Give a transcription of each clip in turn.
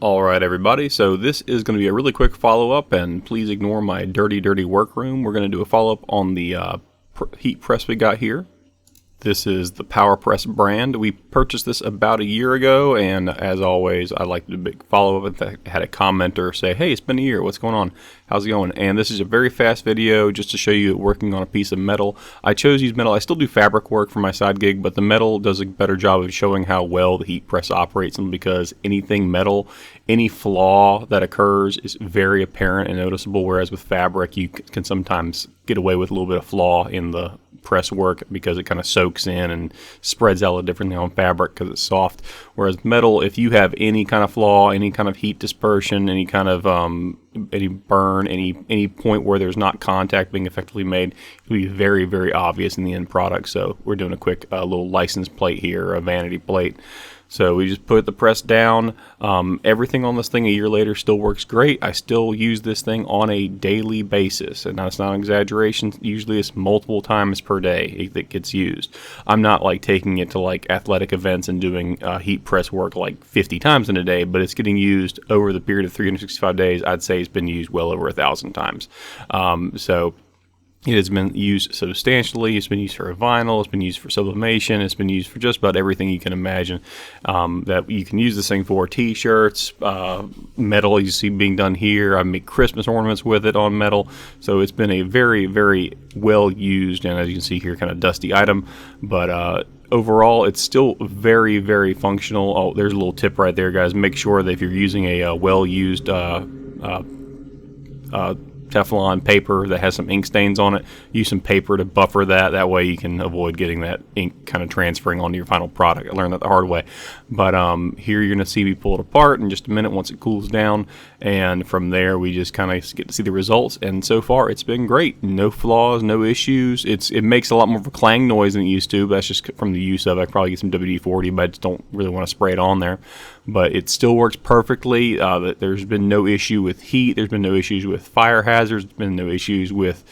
Alright everybody, so this is going to be a really quick follow-up, and please ignore my dirty workroom. We're going to do a follow-up on the heat press we got here. This is the PowerPress brand. We purchased this about a year ago, and as always, I like to do a big follow-up. I had a commenter say, hey, it's been a year, what's going on? How's it going? And this is a very fast video just to show you working on a piece of metal. I chose to use metal. I still do fabric work for my side gig, but the metal does a better job of showing how well the heat press operates, and because anything metal, any flaw that occurs is very apparent and noticeable, whereas with fabric, you can sometimes get away with a little bit of flaw in the press work because it kind of soaks in and spreads out a little differently on fabric because it's soft. Whereas metal, if you have any kind of flaw, any kind of heat dispersion, any kind of any burn, any point where there's not contact being effectively made, it'll be very obvious in the end product. So we're doing a quick little license plate here, a vanity plate. So we just put the press down. Everything on this thing a year later still works great. I still use this thing on a daily basis, and that's not an exaggeration. Usually it's multiple times per day that gets used. I'm not like taking it to like athletic events and doing heat press work like 50 times in a day, but it's getting used over the period of 365 days. I'd say it's been used well over 1,000 times. So it has been used substantially. It's been used for vinyl. It's been used for sublimation. It's been used for just about everything you can imagine that you can use this thing for. T-shirts, metal you see being done here. I make Christmas ornaments with it on metal. So it's been a very well used, and as you can see here, kind of dusty item. But overall, it's still very functional. Oh, there's a little tip right there, guys. Make sure that if you're using a well-used Teflon paper that has some ink stains on it, use some paper to buffer that. That way you can avoid getting that ink kind of transferring onto your final product. I learned that the hard way. But here you're going to see me pull it apart in just a minute once it cools down, and from there we just kind of get to see the results. And so far it's been great. No flaws, no issues. It makes a lot more of a clang noise than it used to, but that's just from the use of it. I could probably get some WD-40, but I just don't really want to spray it on there. But it still works perfectly. There's been no issue with heat. There's been no issues with fire hazards. There's been no issues with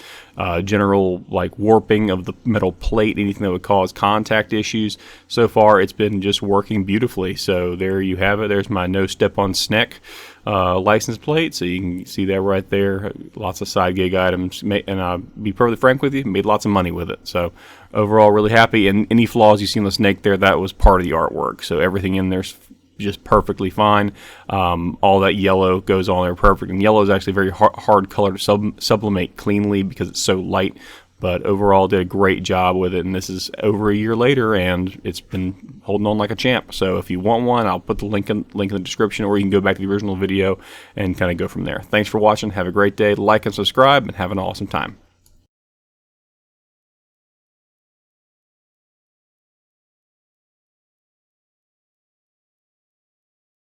general like warping of the metal plate, anything that would cause contact issues. So far it's been just working beautifully. So there you have it. There's my no step on SNEC license plate, so you can see that right there. Lots of side gig items, and I'll be perfectly frank with you, made lots of money with it. So overall really happy, and any flaws you see on the snake there, that was part of the artwork. So everything in there's just perfectly fine. All that yellow goes on there perfect, and yellow is actually a very hard color to sublimate cleanly because it's so light. But overall did a great job with it, and this is over a year later and it's been holding on like a champ. So if you want one, I'll put the link in the description, or you can go back to the original video and kind of go from there. Thanks for watching. Have a great day. Like and subscribe, and have an awesome time.